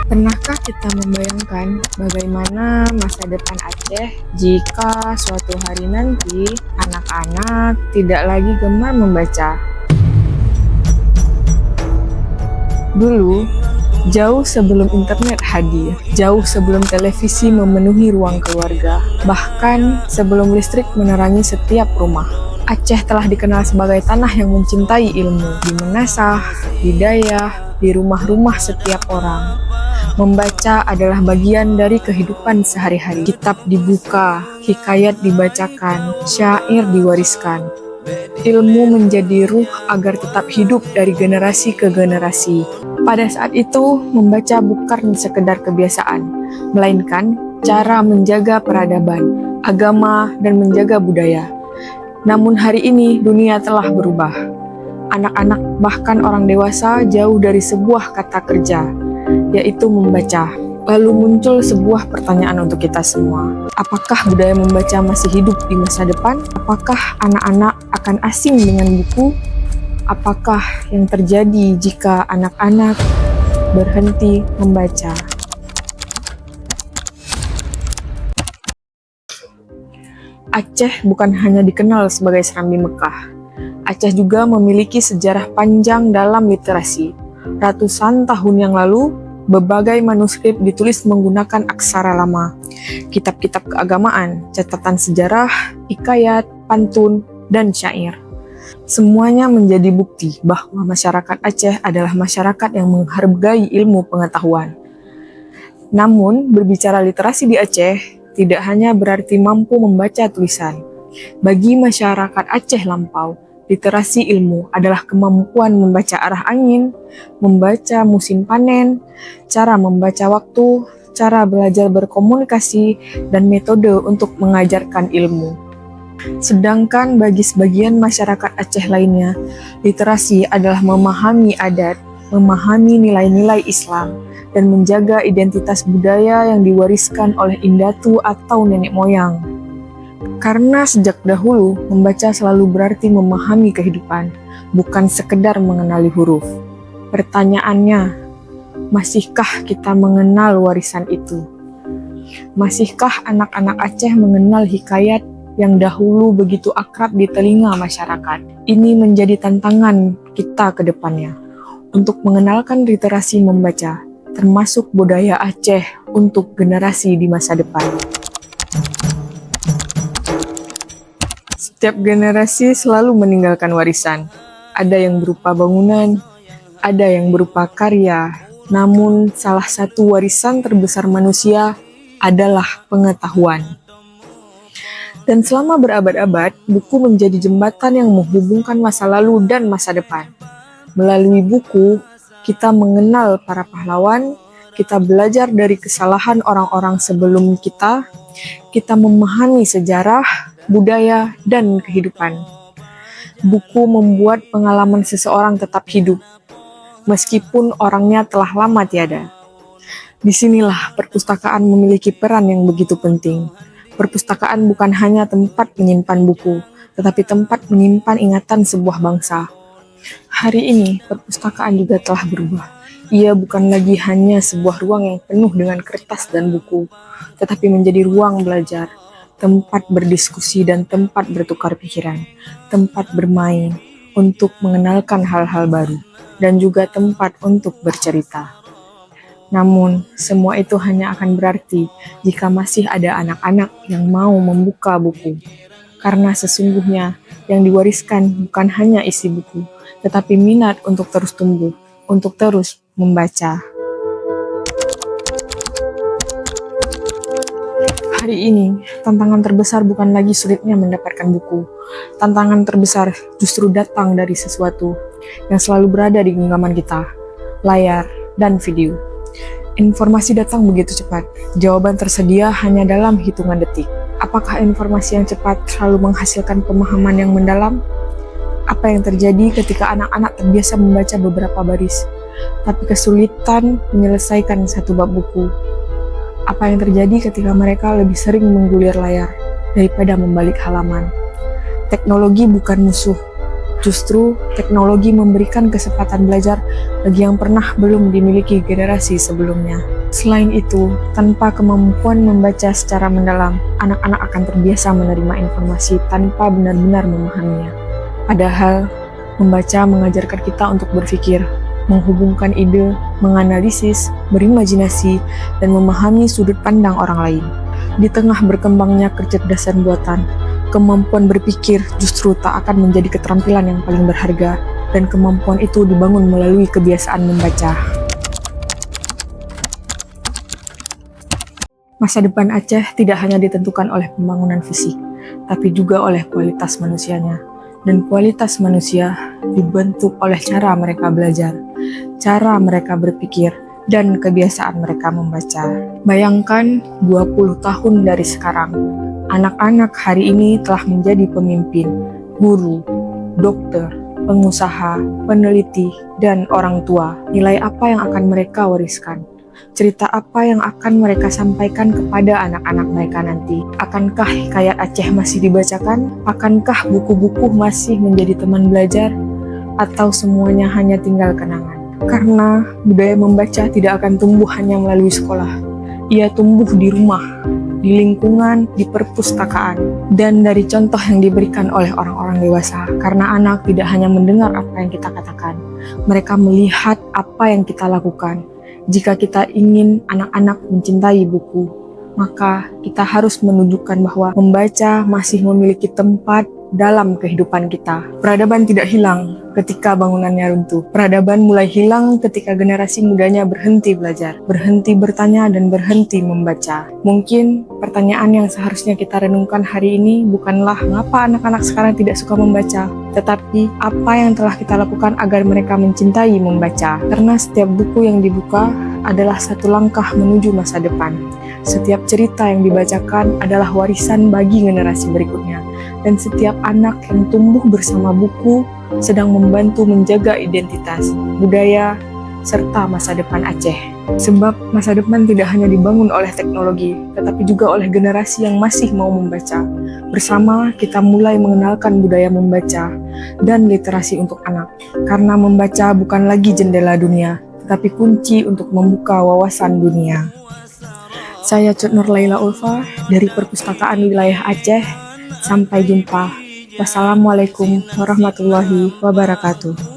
Pernahkah kita membayangkan bagaimana masa depan Aceh jika suatu hari nanti anak-anak tidak lagi gemar membaca? Dulu, jauh sebelum internet hadir, jauh sebelum televisi memenuhi ruang keluarga, bahkan sebelum listrik menerangi setiap rumah, Aceh telah dikenal sebagai tanah yang mencintai ilmu, di menasah, di dayah, di rumah-rumah setiap orang. Membaca adalah bagian dari kehidupan sehari-hari. Kitab dibuka, hikayat dibacakan, syair diwariskan. Ilmu menjadi ruh agar tetap hidup dari generasi ke generasi. Pada saat itu, membaca bukan sekedar kebiasaan, melainkan cara menjaga peradaban, agama, dan menjaga budaya. Namun hari ini, dunia telah berubah. Anak-anak bahkan orang dewasa jauh dari sebuah kata kerja, yaitu membaca. Lalu muncul sebuah pertanyaan untuk kita semua. Apakah budaya membaca masih hidup di masa depan? Apakah anak-anak akan asing dengan buku? Apakah yang terjadi jika anak-anak berhenti membaca? Aceh bukan hanya dikenal sebagai Serambi Mekah. Aceh juga memiliki sejarah panjang dalam literasi. Ratusan tahun yang lalu, berbagai manuskrip ditulis menggunakan aksara lama, kitab-kitab keagamaan, catatan sejarah, hikayat, pantun, dan syair. Semuanya menjadi bukti bahwa masyarakat Aceh adalah masyarakat yang menghargai ilmu pengetahuan. Namun, berbicara literasi di Aceh tidak hanya berarti mampu membaca tulisan. Bagi masyarakat Aceh lampau, literasi ilmu adalah kemampuan membaca arah angin, membaca musim panen, cara membaca waktu, cara belajar berkomunikasi, dan metode untuk mengajarkan ilmu. Sedangkan bagi sebagian masyarakat Aceh lainnya, literasi adalah memahami adat, memahami nilai-nilai Islam, dan menjaga identitas budaya yang diwariskan oleh indatu atau nenek moyang. Karena sejak dahulu, membaca selalu berarti memahami kehidupan, bukan sekedar mengenali huruf. Pertanyaannya, masihkah kita mengenal warisan itu? Masihkah anak-anak Aceh mengenal hikayat yang dahulu begitu akrab di telinga masyarakat? Ini menjadi tantangan kita ke depannya, untuk mengenalkan literasi membaca, termasuk budaya Aceh untuk generasi di masa depan. Setiap generasi selalu meninggalkan warisan. Ada yang berupa bangunan, ada yang berupa karya. Namun, salah satu warisan terbesar manusia adalah pengetahuan. Dan selama berabad-abad, buku menjadi jembatan yang menghubungkan masa lalu dan masa depan. Melalui buku, kita mengenal para pahlawan, kita belajar dari kesalahan orang-orang sebelum kita memahami sejarah, budaya, dan kehidupan. Buku membuat pengalaman seseorang tetap hidup, meskipun orangnya telah lama tiada. Disinilah perpustakaan memiliki peran yang begitu penting. Perpustakaan bukan hanya tempat menyimpan buku, tetapi tempat menyimpan ingatan sebuah bangsa. Hari ini, perpustakaan juga telah berubah. Ia bukan lagi hanya sebuah ruang yang penuh dengan kertas dan buku, tetapi menjadi ruang belajar, tempat berdiskusi dan tempat bertukar pikiran, tempat bermain untuk mengenalkan hal-hal baru, dan juga tempat untuk bercerita. Namun, semua itu hanya akan berarti jika masih ada anak-anak yang mau membuka buku. Karena sesungguhnya yang diwariskan bukan hanya isi buku, tetapi minat untuk terus tumbuh, untuk terus membaca. Hari ini, tantangan terbesar bukan lagi sulitnya mendapatkan buku. Tantangan terbesar justru datang dari sesuatu yang selalu berada di genggaman kita, layar dan video. Informasi datang begitu cepat, jawaban tersedia hanya dalam hitungan detik. Apakah informasi yang cepat selalu menghasilkan pemahaman yang mendalam? Apa yang terjadi ketika anak-anak terbiasa membaca beberapa baris, tapi kesulitan menyelesaikan satu bab buku? Apa yang terjadi ketika mereka lebih sering menggulir layar daripada membalik halaman? Teknologi bukan musuh, Justru teknologi memberikan kesempatan belajar bagi yang pernah belum dimiliki generasi sebelumnya. Selain itu, tanpa kemampuan membaca secara mendalam, anak-anak akan terbiasa menerima informasi tanpa benar-benar memahaminya. Padahal, membaca mengajarkan kita untuk berpikir, menghubungkan ide, menganalisis, berimajinasi, dan memahami sudut pandang orang lain. Di tengah berkembangnya kecerdasan buatan, kemampuan berpikir justru tak akan menjadi keterampilan yang paling berharga, dan kemampuan itu dibangun melalui kebiasaan membaca. Masa depan Aceh tidak hanya ditentukan oleh pembangunan fisik, tapi juga oleh kualitas manusianya. Dan kualitas manusia dibentuk oleh cara mereka belajar, cara mereka berpikir, dan kebiasaan mereka membaca. Bayangkan 20 tahun dari sekarang, anak-anak hari ini telah menjadi pemimpin, guru, dokter, pengusaha, peneliti, dan orang tua. Nilai apa yang akan mereka wariskan? Cerita apa yang akan mereka sampaikan kepada anak-anak mereka nanti? Akankah hikayat Aceh masih dibacakan? Akankah buku-buku masih menjadi teman belajar? Atau semuanya hanya tinggal kenangan? Karena budaya membaca tidak akan tumbuh hanya melalui sekolah. Ia tumbuh di rumah, di lingkungan, di perpustakaan, dan dari contoh yang diberikan oleh orang-orang dewasa. Karena anak tidak hanya mendengar apa yang kita katakan, mereka melihat apa yang kita lakukan. Jika kita ingin anak-anak mencintai buku, maka kita harus menunjukkan bahwa membaca masih memiliki tempat dalam kehidupan kita. Peradaban tidak hilang ketika bangunannya runtuh. Peradaban mulai hilang ketika generasi mudanya berhenti belajar, berhenti bertanya, dan berhenti membaca. Mungkin pertanyaan yang seharusnya kita renungkan hari ini bukanlah mengapa anak-anak sekarang tidak suka membaca, tetapi apa yang telah kita lakukan agar mereka mencintai membaca. Karena setiap buku yang dibuka adalah satu langkah menuju masa depan. Setiap cerita yang dibacakan adalah warisan bagi generasi berikutnya. Dan setiap anak yang tumbuh bersama buku sedang membantu menjaga identitas, budaya, serta masa depan Aceh. Sebab masa depan tidak hanya dibangun oleh teknologi, tetapi juga oleh generasi yang masih mau membaca. Bersama kita mulai mengenalkan budaya membaca dan literasi untuk anak. Karena membaca bukan lagi jendela dunia, tetapi kunci untuk membuka wawasan dunia. Saya Cut Nur Laila Ulfa dari Perpustakaan Wilayah Aceh. Sampai jumpa. Wassalamualaikum warahmatullahi wabarakatuh.